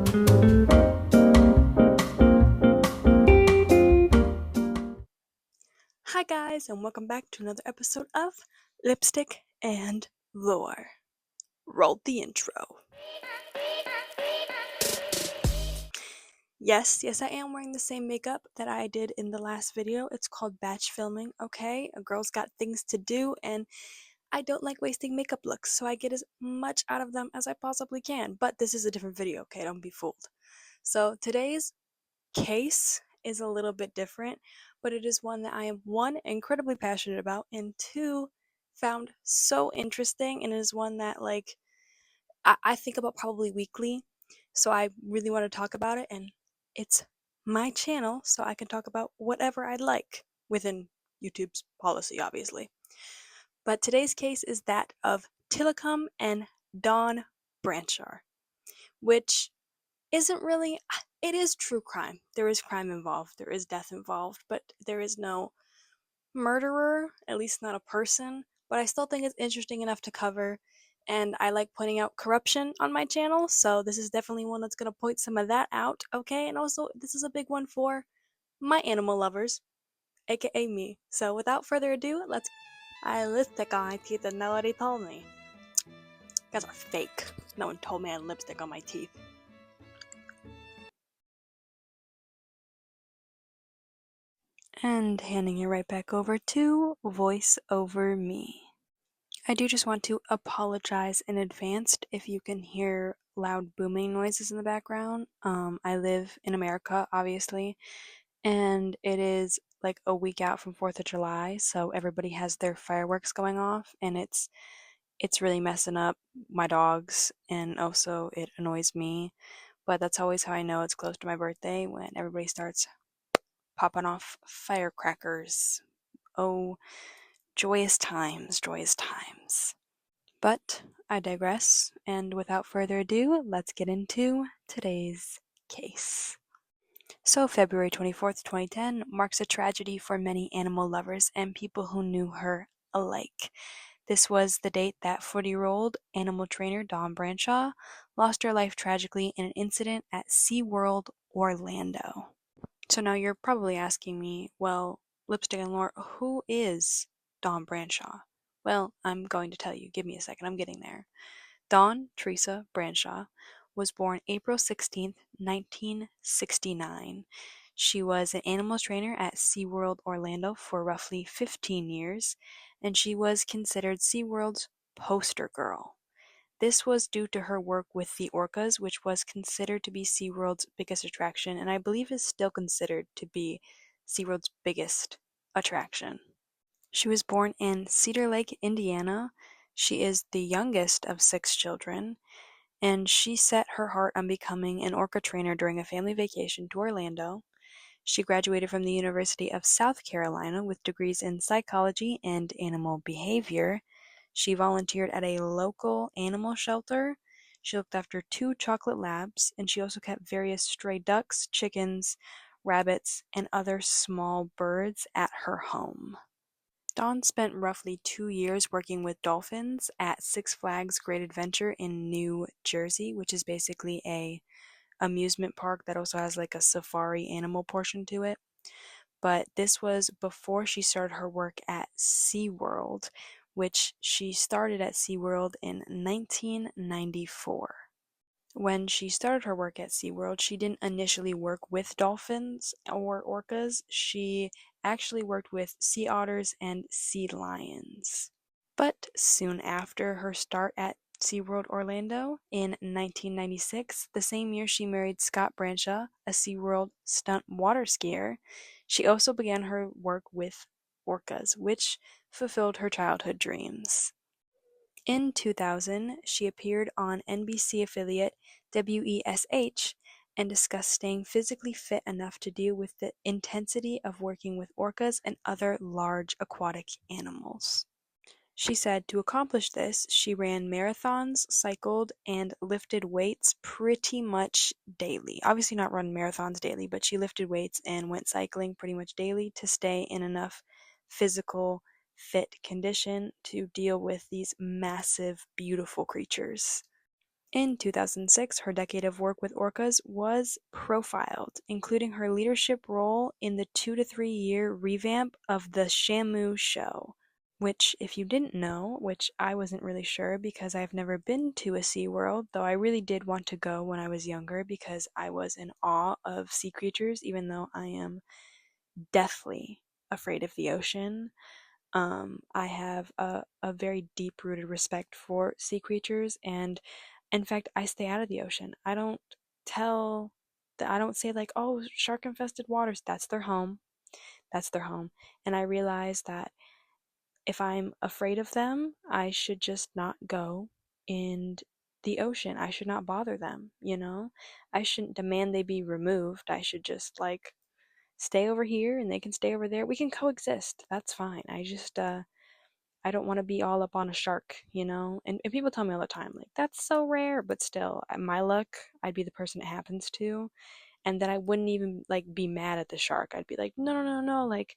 Hi guys, and welcome back to another episode of Lipstick and Lore. Roll the intro. Yes, I am wearing the same makeup that I did in the last video. It's called batch filming, okay? A girl's got things to do, and I don't like wasting makeup looks, so I get as much out of them as I possibly can. But this is a different video, okay? Don't be fooled. So today's case is a little bit different, but it is one that I am, one, incredibly passionate about, and two, found so interesting, and it is one that I think about probably weekly. So I really want to talk about it, and it's my channel, so I can talk about whatever I'd like within YouTube's policy, obviously. But today's case is that of Tilikum and Dawn Brancheau, which isn't really, it is true crime. There is crime involved, there is death involved, but there is no murderer, at least not a person. But I still think it's interesting enough to cover, and I like pointing out corruption on my channel, so this is definitely one that's going to point some of that out, okay? And also, this is a big one for my animal lovers, aka me. So without further ado, I had lipstick on my teeth and nobody told me. You guys are fake. No one told me I had lipstick on my teeth. And handing it right back over to Voice Over Me. I do just want to apologize in advance if you can hear loud booming noises in the background. I live in America, obviously, and it is like a week out from 4th of July, so everybody has their fireworks going off, and it's really messing up my dogs, and also it annoys me. But that's always how I know it's close to my birthday, when everybody starts popping off firecrackers. Oh, joyous times, joyous times. But I digress, and without further ado, let's get into today's case. So, February 24th, 2010 marks a tragedy for many animal lovers and people who knew her alike. This was the date that 40-year-old animal trainer Dawn Brancheau lost her life tragically in an incident at SeaWorld Orlando. So now you're probably asking me, well, Lipstick and Lore, who is Dawn Brancheau? Well, I'm going to tell you. Give me a second. I'm getting there. Dawn Teresa Brancheau was born April 16th, 1969. She was an animal trainer at SeaWorld Orlando for roughly 15 years, and she was considered SeaWorld's poster girl. This was due to her work with the orcas, which was considered to be SeaWorld's biggest attraction, and I believe is still considered to be SeaWorld's biggest attraction. She was born in Cedar Lake, Indiana. She is the youngest of 6 children, and she set her heart on becoming an orca trainer during a family vacation to Orlando. She graduated from the University of South Carolina with degrees in psychology and animal behavior. She volunteered at a local animal shelter. She looked after 2 chocolate labs, and she also kept various stray ducks, chickens, rabbits, and other small birds at her home. Dawn spent roughly 2 years working with dolphins at Six Flags Great Adventure in New Jersey, which is basically a amusement park that also has like a safari animal portion to it. But this was before she started her work at SeaWorld, which she started at SeaWorld in 1994. When she started her work at SeaWorld, she didn't initially work with dolphins or orcas. She actually worked with sea otters and sea lions. But soon after her start at SeaWorld Orlando in 1996, the same year she married Scott Brancheau, a SeaWorld stunt water skier, she also began her work with orcas, which fulfilled her childhood dreams. In 2000, she appeared on NBC affiliate WESH and discussed staying physically fit enough to deal with the intensity of working with orcas and other large aquatic animals. She said to accomplish this, she ran marathons, cycled, and lifted weights pretty much daily. Obviously not run marathons daily, but she lifted weights and went cycling pretty much daily to stay in enough physical fit condition to deal with these massive, beautiful creatures. In 2006, her decade of work with orcas was profiled, including her leadership role in the 2 to 3 year revamp of the Shamu show, which, if you didn't know, which I wasn't really sure because I've never been to a SeaWorld, though I really did want to go when I was younger because I was in awe of sea creatures, even though I am deathly afraid of the ocean. I have a very deep rooted respect for sea creatures, and in fact, I stay out of the ocean. Tell, I don't say like, oh, shark infested waters. That's their home. That's their home. And I realize that if I'm afraid of them, I should just not go in the ocean. I should not bother them, you know? I shouldn't demand they be removed. I should just like stay over here and they can stay over there. We can coexist. That's fine. I don't want to be all up on a shark, you know? And people tell me all the time, like, that's so rare, but still, my luck, I'd be the person it happens to. And then I wouldn't even, like, be mad at the shark. I'd be like, no, no, no, no, like,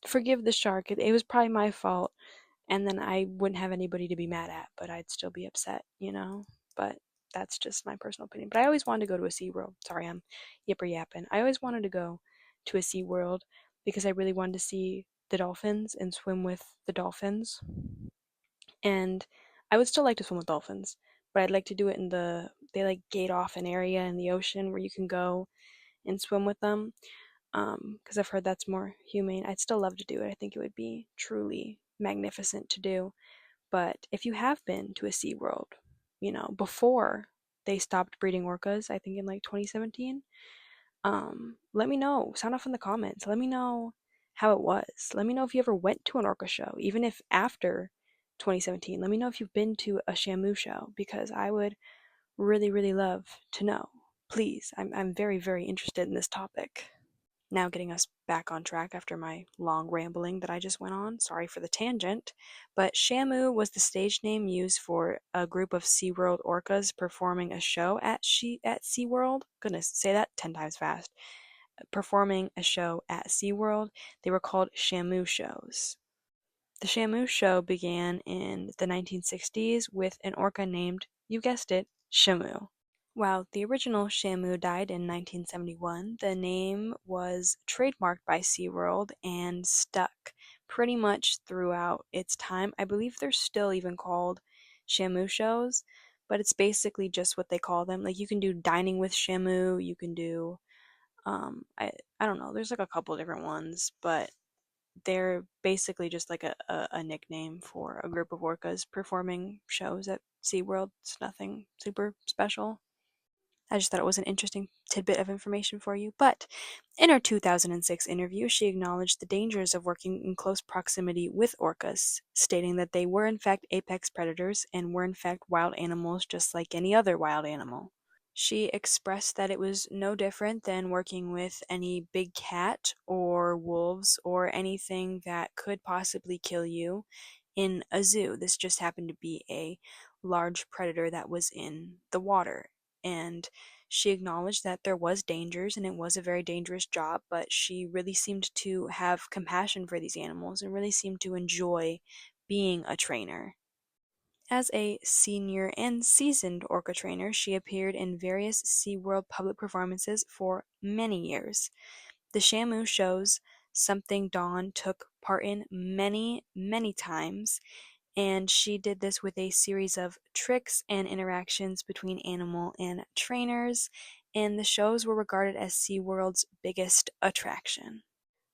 forgive the shark. It was probably my fault. And then I wouldn't have anybody to be mad at, but I'd still be upset, you know? But that's just my personal opinion. But I always wanted to go to a SeaWorld. Sorry, I'm yipper yapping. I always wanted to go to a SeaWorld because I really wanted to see the dolphins and swim with the dolphins. And I would still like to swim with dolphins, but I'd like to do it in they like gate off an area in the ocean where you can go and swim with them. Because I've heard that's more humane. I'd still love to do it. I think it would be truly magnificent to do. But if you have been to a SeaWorld, before they stopped breeding orcas, I think in like 2017, let me know. Sound off in the comments. Let me know how it was. Let me know if you ever went to an orca show, even if after 2017. Let me know if you've been to a Shamu show because I would really, really love to know. Please, I'm very, very interested in this topic. Now, getting us back on track after my long rambling that I just went on. Sorry for the tangent. But Shamu was the stage name used for a group of SeaWorld orcas performing a show at SeaWorld. Goodness, say that 10 times fast. Performing a show at SeaWorld. They were called Shamu shows. The Shamu show began in the 1960s with an orca named, you guessed it, Shamu. While the original Shamu died in 1971, the name was trademarked by SeaWorld and stuck pretty much throughout its time. I believe they're still even called Shamu shows, but it's basically just what they call them. Like you can do dining with Shamu, you can do I don't know, there's like a couple different ones, but they're basically just like a nickname for a group of orcas performing shows at SeaWorld. It's nothing super special. I just thought it was an interesting tidbit of information for you. But in her 2006 interview, she acknowledged the dangers of working in close proximity with orcas, stating that they were in fact apex predators and were in fact wild animals just like any other wild animal. She expressed that it was no different than working with any big cat or wolves or anything that could possibly kill you in a zoo. This just happened to be a large predator that was in the water. And she acknowledged that there was dangers and it was a very dangerous job, but she really seemed to have compassion for these animals and really seemed to enjoy being a trainer. As a senior and seasoned orca trainer, she appeared in various SeaWorld public performances for many years. The Shamu shows, something Dawn took part in many, many times, and she did this with a series of tricks and interactions between animal and trainers, and the shows were regarded as SeaWorld's biggest attraction.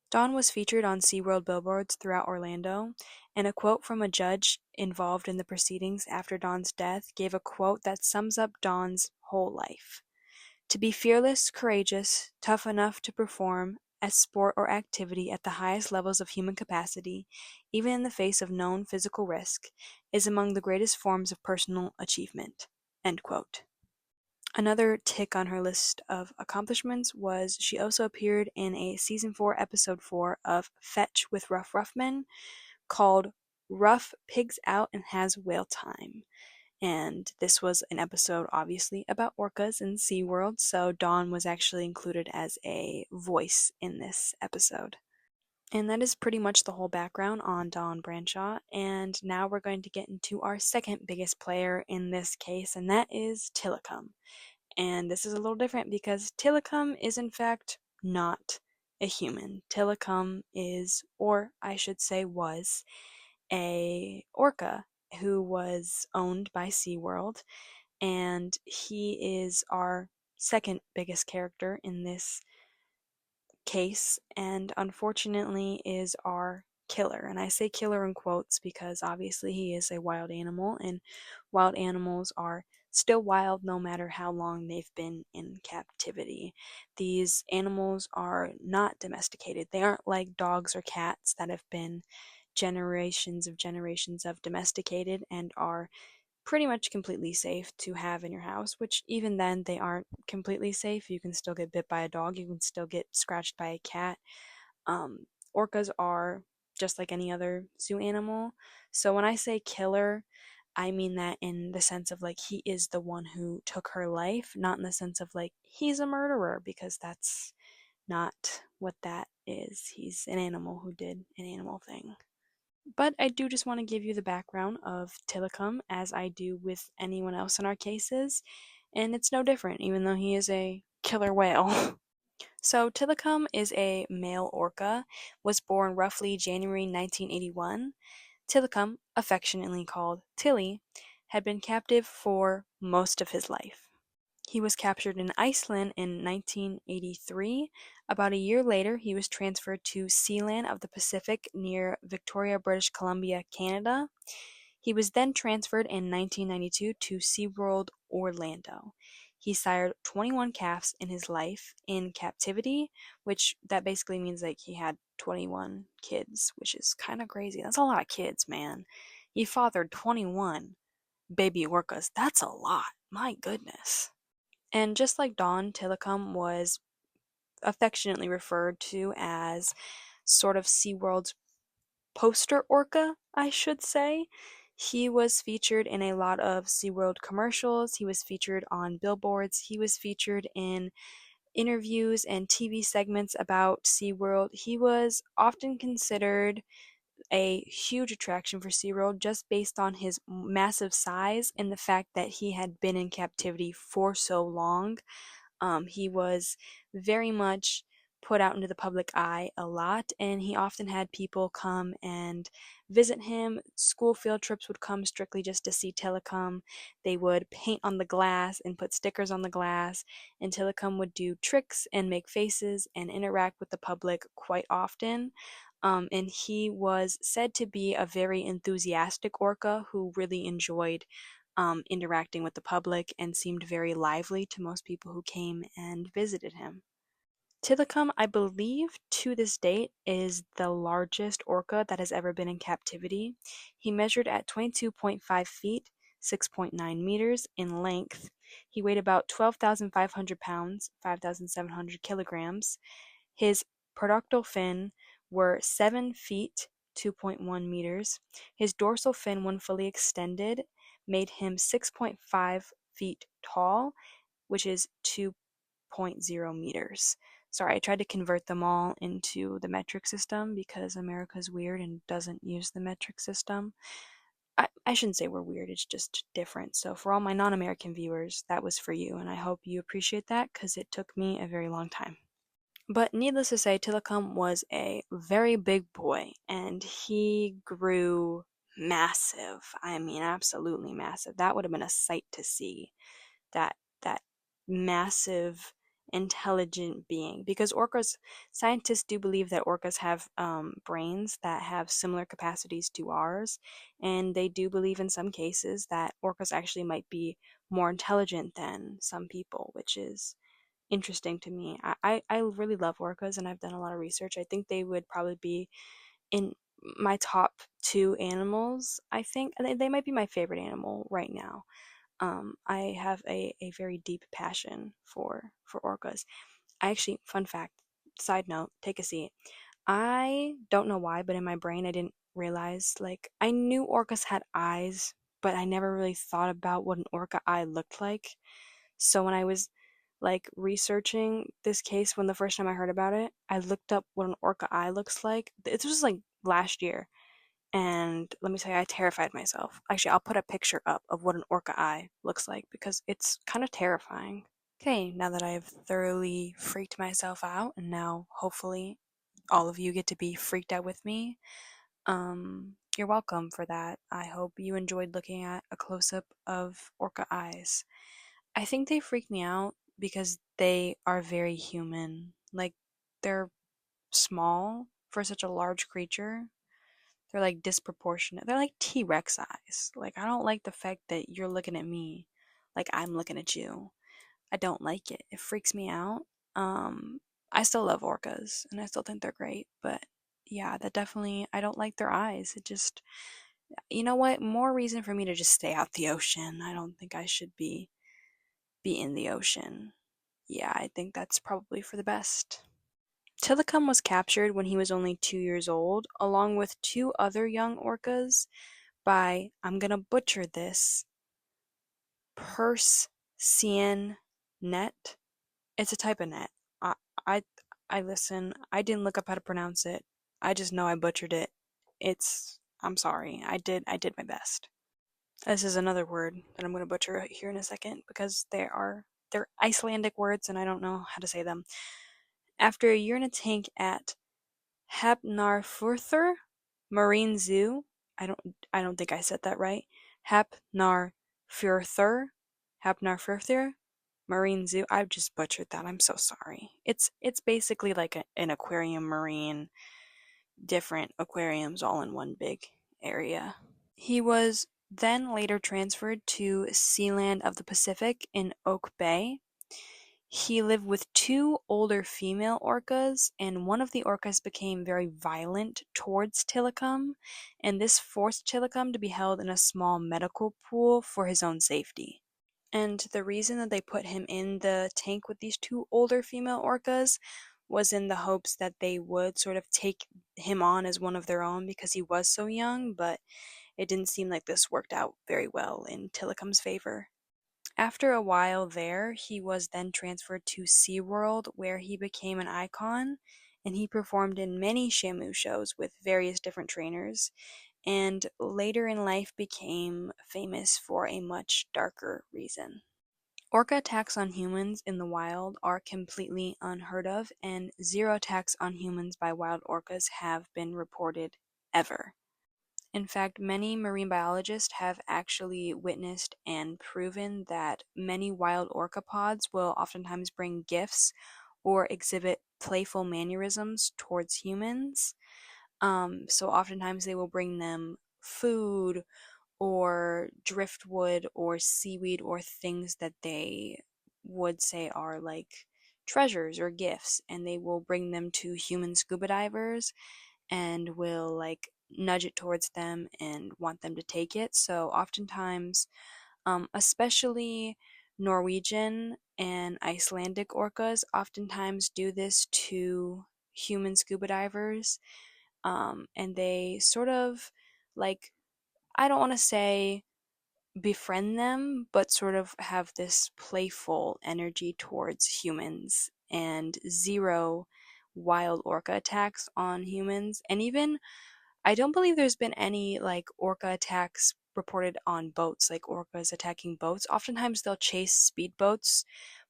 Dawn was featured on SeaWorld billboards throughout Orlando, and a quote from a judge involved in the proceedings after Dawn's death gave a quote that sums up Dawn's whole life. To be fearless, courageous, tough enough to perform a sport or activity at the highest levels of human capacity, even in the face of known physical risk, is among the greatest forms of personal achievement. End quote. Another tick on her list of accomplishments was she also appeared in a season 4, episode 4 of Fetch with Rough Ruffman called Rough Pigs Out and Has Whale Time. And this was an episode, obviously, about orcas in SeaWorld, so Dawn was actually included as a voice in this episode. And that is pretty much the whole background on Don Brancheau. And now we're going to get into our second biggest player in this case, and that is Tilikum. And this is a little different because Tilikum is in fact not a human. Tilikum is, or I should say was, a orca who was owned by SeaWorld, and he is our second biggest character in this case, and unfortunately is our killer. And I say killer in quotes because obviously he is a wild animal, and wild animals are still wild no matter how long they've been in captivity. These animals are not domesticated. They aren't like dogs or cats that have been generations of domesticated and are pretty much completely safe to have in your house, which even then they aren't completely safe. You can still get bit by a dog, you can still get scratched by a cat. Um, Orcas are just like any other zoo animal. So when I say killer, I mean that in the sense of like he is the one who took her life, not in the sense of like he's a murderer, because that's not what that is. He's an animal who did an animal thing. But I do just want to give you the background of Tilikum as I do with anyone else in our cases, and it's no different, even though he is a killer whale. So Tilikum is a male orca, was born roughly January 1981. Tilikum, affectionately called Tilly, had been captive for most of his life. He was captured in Iceland in 1983. About a year later, he was transferred to Sealand of the Pacific near Victoria, British Columbia, Canada. He was then transferred in 1992 to SeaWorld Orlando. He sired 21 calves in his life in captivity, which that basically means like he had 21 kids, which is kind of crazy. That's a lot of kids, man. He fathered 21 baby orcas. That's a lot. My goodness. And just like Don, Tilikum was affectionately referred to as sort of SeaWorld's poster orca, I should say. He was featured in a lot of SeaWorld commercials. He was featured on billboards. He was featured in interviews and TV segments about SeaWorld. He was often considered a huge attraction for SeaWorld just based on his massive size and the fact that he had been in captivity for so long. He was very much put out into the public eye a lot, and he often had people come and visit him. School field trips would come strictly just to see Tilikum. They would paint on the glass and put stickers on the glass, and Tilikum would do tricks and make faces and interact with the public quite often. And he was said to be a very enthusiastic orca who really enjoyed interacting with the public and seemed very lively to most people who came and visited him. Tilikum, I believe, to this date, is the largest orca that has ever been in captivity. He measured at 22.5 feet, 6.9 meters in length. He weighed about 12,500 pounds, 5,700 kilograms. His pectoral fin were 7 feet, 2.1 meters. His dorsal fin, when fully extended, made him 6.5 feet tall, which is 2.0 meters. Sorry, I tried to convert them all into the metric system because America's weird and doesn't use the metric system. I shouldn't say we're weird, it's just different. So, for all my non American viewers, that was for you, and I hope you appreciate that because it took me a very long time. But needless to say, Tilikum was a very big boy, and he grew massive. I mean, absolutely massive. That would have been a sight to see. That massive, intelligent being. Because orcas, scientists do believe that orcas have brains that have similar capacities to ours, and they do believe in some cases that orcas actually might be more intelligent than some people, which is interesting to me. I really love orcas and I've done a lot of research. I think they would probably be in my top two animals. I think they might be my favorite animal right now. I have a very deep passion for orcas. I actually, fun fact, side note, take a seat. I don't know why, but in my brain I didn't realize, like, I knew orcas had eyes, but I never really thought about what an orca eye looked like. So when I was like researching this case when the first time I heard about it, I looked up what an orca eye looks like. It was like last year. And let me tell you, I terrified myself. Actually, I'll put a picture up of what an orca eye looks like because it's kind of terrifying. Okay, now that I've thoroughly freaked myself out, and now hopefully all of you get to be freaked out with me, you're welcome for that. I hope you enjoyed looking at a close up of orca eyes. I think they freak me out because they are very human. Like, they're small for such a large creature. They're like disproportionate. They're like T Rex eyes. Like, I don't like the fact that you're looking at me like I'm looking at you. I don't like it. It freaks me out. Um, I still love orcas and I still think they're great, but yeah, that definitely, I don't like their eyes. It just, you know what? More reason for me to just stay out the ocean. I don't think I should be in the ocean. Yeah, I think that's probably for the best. Tilikum was captured when he was only 2 years old, along with two other young orcas by, I'm gonna butcher this, Purse Cien net. It's a type of net. I, I, I listen. I didn't look up how to pronounce it. I just know I butchered it. I'm sorry. I did my best. This is another word that I'm gonna butcher here in a second because they're Icelandic words and I don't know how to say them. After a year in a tank at Hafnarfjörður Marine Zoo. I don't think I said that right. Hafnarfjörður Hafnarfjörður Marine Zoo. I just butchered that. I'm so sorry. It's basically like an aquarium marine, different aquariums all in one big area. He was then later transferred to Sealand of the Pacific in Oak Bay. He lived with two older female orcas, and one of the orcas became very violent towards Tilikum, and this forced Tilikum to be held in a small medical pool for his own safety. And the reason that they put him in the tank with these two older female orcas was in the hopes that they would sort of take him on as one of their own because he was so young, but it didn't seem like this worked out very well in Tilikum's favor. After a while there, he was then transferred to SeaWorld, where he became an icon, and he performed in many Shamu shows with various different trainers, and later in life became famous for a much darker reason. Orca attacks on humans in the wild are completely unheard of, and zero attacks on humans by wild orcas have been reported ever. In fact, many marine biologists have actually witnessed and proven that many wild orcapods will oftentimes bring gifts or exhibit playful mannerisms towards humans. So oftentimes they will bring them food or driftwood or seaweed or things that they would say are like treasures or gifts, and they will bring them to human scuba divers and will like nudge it towards them and want them to take it. So oftentimes, especially Norwegian and Icelandic orcas, oftentimes do this to human scuba divers, and they sort of like, I don't want to say befriend them, but sort of have this playful energy towards humans, and zero wild orca attacks on humans. And even I don't believe there's been any like orca attacks reported on boats, like orcas attacking boats. Oftentimes they'll chase speedboats,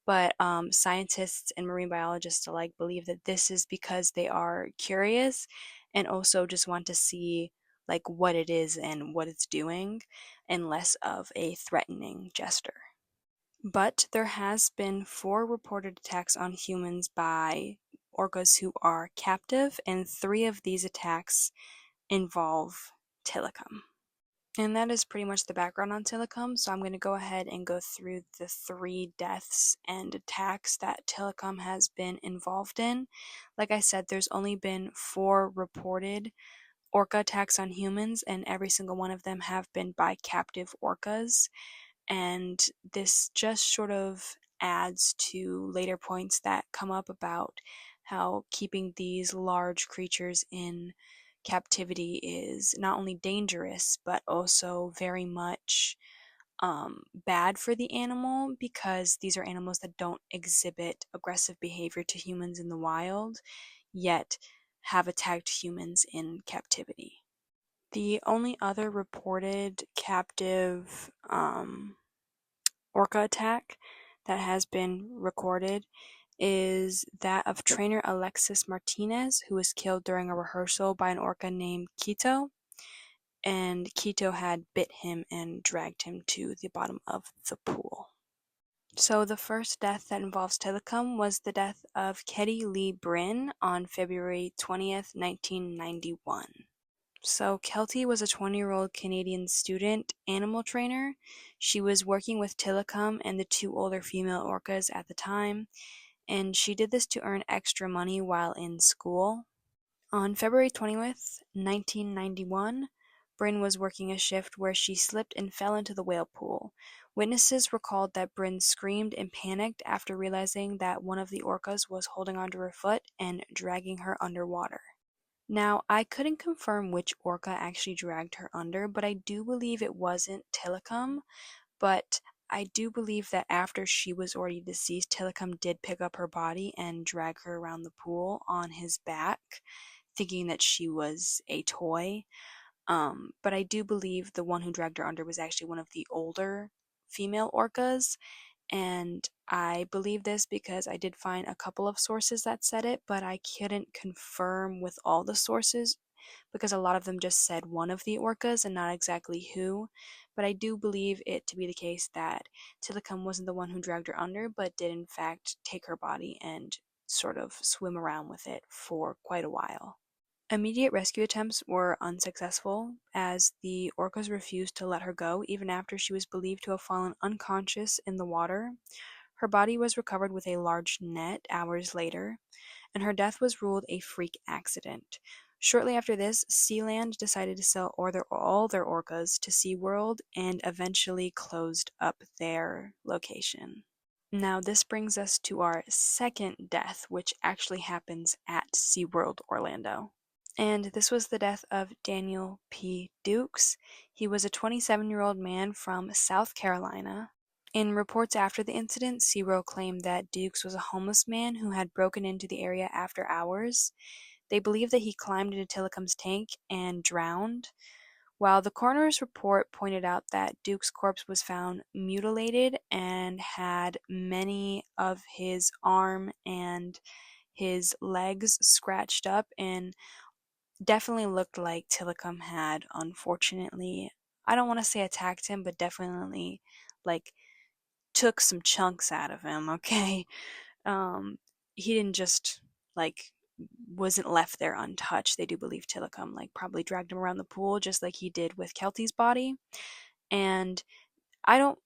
but scientists and marine biologists alike believe that this is because they are curious and also just want to see like what it is and what it's doing, and less of a threatening gesture. But there has been 4 reported attacks on humans by orcas who are captive, and 3 of these attacks involve Tilikum. And that is pretty much the background on Tilikum, so I'm going to go ahead and go through the 3 deaths and attacks that Tilikum has been involved in. Like I said, there's only been 4 reported orca attacks on humans, and every single one of them have been by captive orcas. And this just sort of adds to later points that come up about how keeping these large creatures in captivity is not only dangerous but also very much bad for the animal because these are animals that don't exhibit aggressive behavior to humans in the wild, yet have attacked humans in captivity. The only other reported captive orca attack that has been recorded is that of trainer Alexis Martinez, who was killed during a rehearsal by an orca named Quito, and Quito had bit him and dragged him to the bottom of the pool. So the first death that involves Tilikum was the death of Ketty Lee Bryn on February 20th, 1991. So Kelty was a 20-year-old Canadian student animal trainer. She was working with Tilikum and the two older female orcas at the time, and she did this to earn extra money while in school. On February 20th, 1991, Bryn was working a shift where she slipped and fell into the whale pool. Witnesses recalled that Bryn screamed and panicked after realizing that one of the orcas was holding onto her foot and dragging her underwater. Now, I couldn't confirm which orca actually dragged her under, but I do believe it wasn't Tilikum. But I do believe that after she was already deceased, Tilikum did pick up her body and drag her around the pool on his back, thinking that she was a toy. But I do believe the one who dragged her under was actually one of the older female orcas, and I believe this because I did find a couple of sources that said it, but I couldn't confirm with all the sources because a lot of them just said one of the orcas and not exactly who. But I do believe it to be the case that Tilikum wasn't the one who dragged her under, but did in fact take her body and sort of swim around with it for quite a while. Immediate rescue attempts were unsuccessful, as the orcas refused to let her go even after she was believed to have fallen unconscious in the water. Her body was recovered with a large net hours later, and her death was ruled a freak accident. Shortly after this, Sealand decided to sell all their orcas to SeaWorld and eventually closed up their location. Now, this brings us to our second death, which actually happens at SeaWorld Orlando. And this was the death of Daniel P. Dukes. He was a 27-year-old man from South Carolina. In reports after the incident, SeaWorld claimed that Dukes was a homeless man who had broken into the area after hours. They believe that he climbed into Tilikum's tank and drowned, while the coroner's report pointed out that Duke's corpse was found mutilated and had many of his arm and his legs scratched up and definitely looked like Tilikum had, unfortunately, I don't want to say attacked him, but definitely like took some chunks out of him, okay? Um, he didn't just like wasn't left there untouched. They do believe Tilikum like probably dragged him around the pool just like he did with Kelty's body. And I don't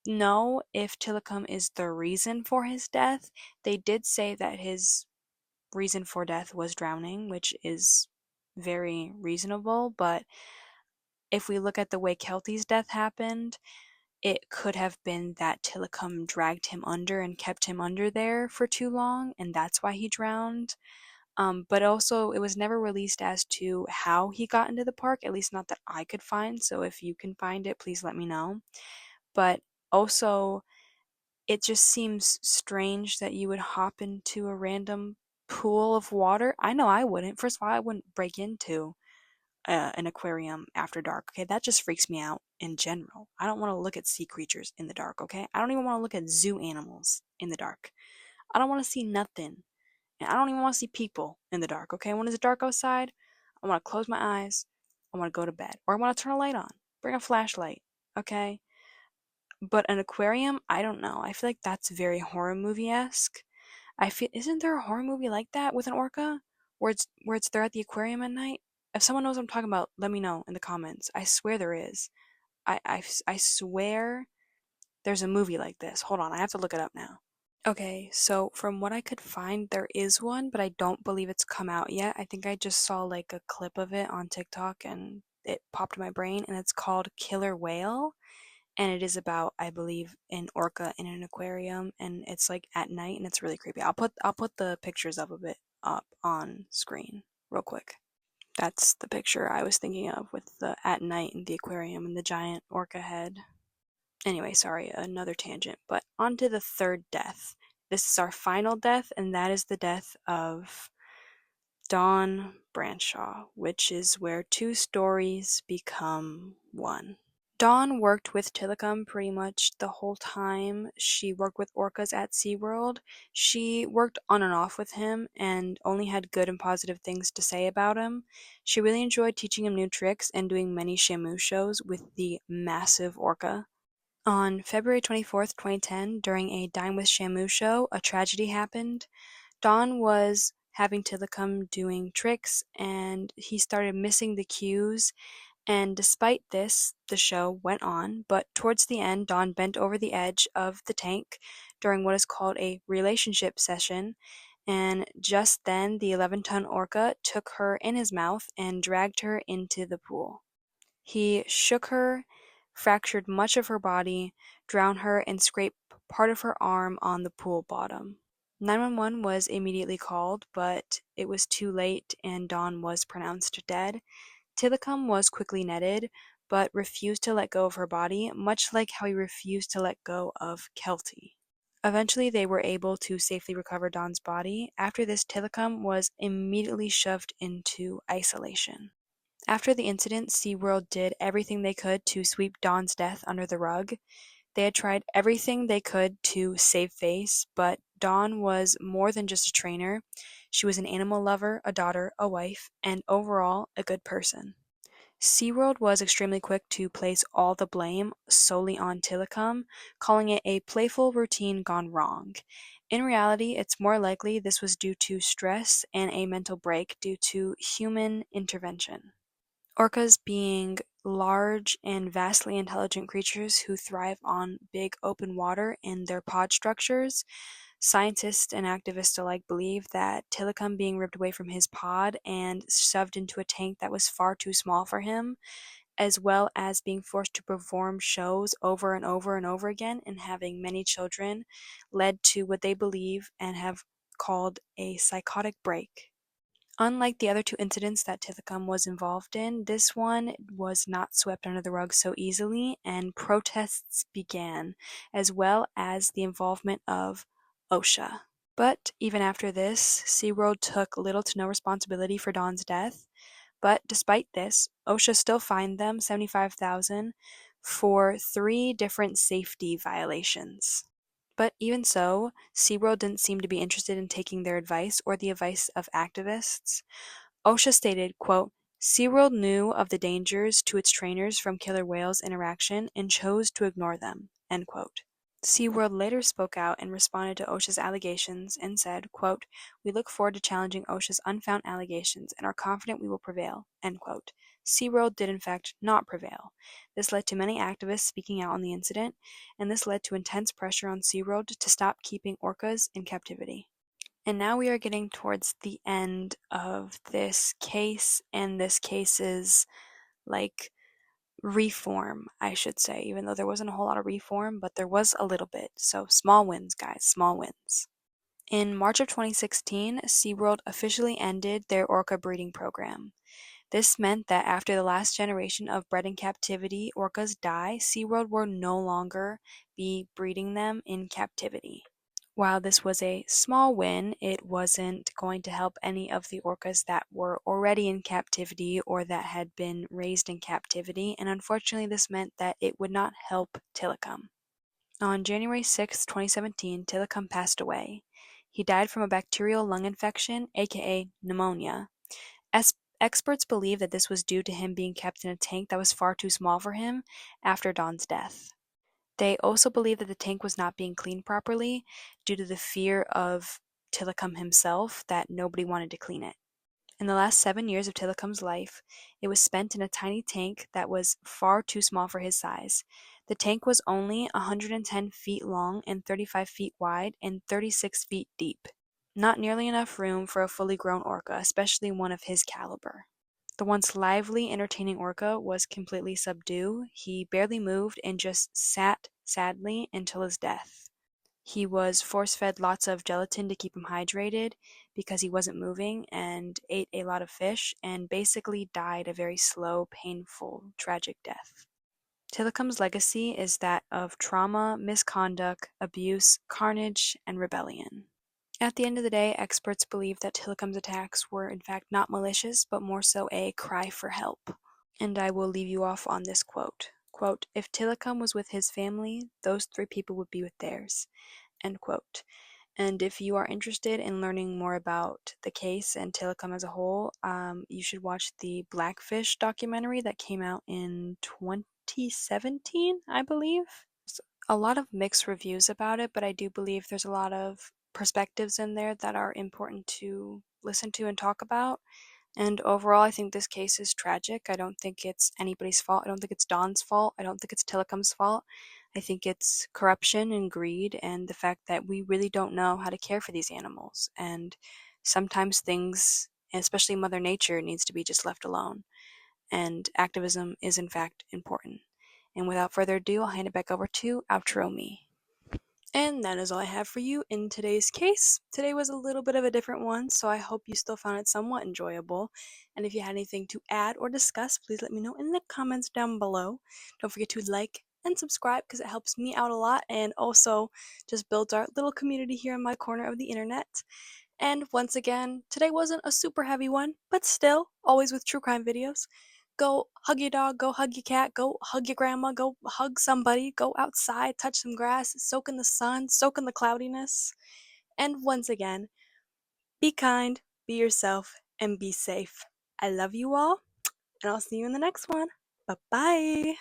know if Tilikum is the reason for his death. They did say that his reason for death was drowning, which is very reasonable, but if we look at the way Kelty's death happened, it could have been that Tilikum dragged him under and kept him under there for too long, and that's why he drowned. But also, it was never released as to how he got into the park, at least not that I could find. So if you can find it, please let me know. But also, it just seems strange that you would hop into a random pool of water. I know I wouldn't. First of all, I wouldn't break into an aquarium after dark. Okay, that just freaks me out in general. I don't want to look at sea creatures in the dark. Okay, I don't even want to look at zoo animals in the dark. I don't want to see nothing, and I don't even want to see people in the dark. Okay, when it's dark outside, I want to close my eyes. I want to go to bed, or I want to turn a light on. Bring a flashlight. Okay, but an aquarium, I don't know. I feel like that's very horror movie-esque. I feel isn't there a horror movie like that with an orca where it's they're at the aquarium at night? If someone knows what I'm talking about, let me know in the comments. I swear there is. I swear there's a movie like this. Hold on, I have to look it up now. Okay, so from what I could find, there is one, but I don't believe it's come out yet. I think I just saw like a clip of it on TikTok and it popped in my brain, and it's called Killer Whale. And it is about, I believe, an orca in an aquarium, and it's like at night, and it's really creepy. I'll put the pictures of it up on screen real quick. That's the picture I was thinking of with the at night in the aquarium and the giant orca head. Anyway, sorry, another tangent, but on to the third death. This is our final death, and that is the death of Dawn Brancheau, which is where two stories become one. Dawn worked with Tilikum pretty much the whole time she worked with orcas at SeaWorld. She worked on and off with him and only had good and positive things to say about him. She really enjoyed teaching him new tricks and doing many Shamu shows with the massive orca. On February 24th, 2010, during a Dine with Shamu show, a tragedy happened. Dawn was having Tilikum doing tricks and he started missing the cues, and despite this, the show went on, but towards the end, Dawn bent over the edge of the tank during what is called a relationship session, and just then the 11-ton orca took her in his mouth and dragged her into the pool. He shook her, fractured much of her body, drowned her, and scraped part of her arm on the pool bottom. 911 was immediately called, but it was too late and Dawn was pronounced dead. Tilikum was quickly netted, but refused to let go of her body, much like how he refused to let go of Kelty. Eventually, they were able to safely recover Dawn's body. After this, Tilikum was immediately shoved into isolation. After the incident, SeaWorld did everything they could to sweep Dawn's death under the rug. They had tried everything they could to save face, but Dawn was more than just a trainer. She was an animal lover, a daughter, a wife, and overall, a good person. SeaWorld was extremely quick to place all the blame solely on Tilikum, calling it a playful routine gone wrong. In reality, it's more likely this was due to stress and a mental break due to human intervention. Orcas being large and vastly intelligent creatures who thrive on big open water in their pod structures, scientists and activists alike believe that Tilikum being ripped away from his pod and shoved into a tank that was far too small for him, as well as being forced to perform shows over and over and over again and having many children, led to what they believe and have called a psychotic break. Unlike the other two incidents that Tilikum was involved in, this one was not swept under the rug so easily, and protests began, as well as the involvement of OSHA. But even after this, SeaWorld took little to no responsibility for Dawn's death. But despite this, OSHA still fined them $75,000 for 3 different safety violations. But even so, SeaWorld didn't seem to be interested in taking their advice or the advice of activists. OSHA stated, quote, SeaWorld knew of the dangers to its trainers from killer whales interaction and chose to ignore them, end quote. SeaWorld later spoke out and responded to OSHA's allegations and said, quote, we look forward to challenging OSHA's unfound allegations and are confident we will prevail, end quote. SeaWorld did in fact not prevail. This led to many activists speaking out on the incident, and this led to intense pressure on SeaWorld to stop keeping orcas in captivity. And now we are getting towards the end of this case, and this case is like reform, I should say, even though there wasn't a whole lot of reform, but there was a little bit. So small wins, guys, small wins. In March of 2016, SeaWorld officially ended their orca breeding program. This meant that after the last generation of bred in captivity orcas die, SeaWorld will no longer be breeding them in captivity. While this was a small win, it wasn't going to help any of the orcas that were already in captivity or that had been raised in captivity, and unfortunately this meant that it would not help Tilikum. On January 6, 2017, Tilikum passed away. He died from a bacterial lung infection, aka pneumonia. Experts believe that this was due to him being kept in a tank that was far too small for him after Dawn's death. They also believe that the tank was not being cleaned properly due to the fear of Tilikum himself that nobody wanted to clean it. In the last 7 years of Tilikum's life, it was spent in a tiny tank that was far too small for his size. The tank was only 110 feet long and 35 feet wide and 36 feet deep. Not nearly enough room for a fully grown orca, especially one of his caliber. The once lively, entertaining orca was completely subdued. He barely moved and just sat sadly until his death. He was force-fed lots of gelatin to keep him hydrated because he wasn't moving, and ate a lot of fish, and basically died a very slow, painful, tragic death. Tilikum's legacy is that of trauma, misconduct, abuse, carnage, and rebellion. At the end of the day, experts believe that Tilikum's attacks were in fact not malicious, but more so a cry for help. And I will leave you off on this quote. Quote, "If Tilikum was with his family, those 3 people would be with theirs." End quote. And if you are interested in learning more about the case and Tilikum as a whole, you should watch the Blackfish documentary that came out in 2017, I believe. There's a lot of mixed reviews about it, but I do believe there's a lot of perspectives in there that are important to listen to and talk about. And overall, I think this case is tragic. I don't think it's anybody's fault. I don't think it's Don's fault. I don't think it's Tilikum's fault. I think it's corruption and greed and the fact that we really don't know how to care for these animals. And sometimes things, especially Mother Nature, needs to be just left alone. And activism is in fact important. And without further ado, I'll hand it back over to Outro Me. And that is all I have for you in today's case. Today was a little bit of a different one, so I hope you still found it somewhat enjoyable. And if you had anything to add or discuss, please let me know in the comments down below. Don't forget to like and subscribe because it helps me out a lot and also just builds our little community here in my corner of the internet. And once again, today wasn't a super heavy one, but still, always with true crime videos. Go hug your dog, go hug your cat, go hug your grandma, go hug somebody, go outside, touch some grass, soak in the sun, soak in the cloudiness. And once again, be kind, be yourself, and be safe. I love you all, and I'll see you in the next one. Bye-bye.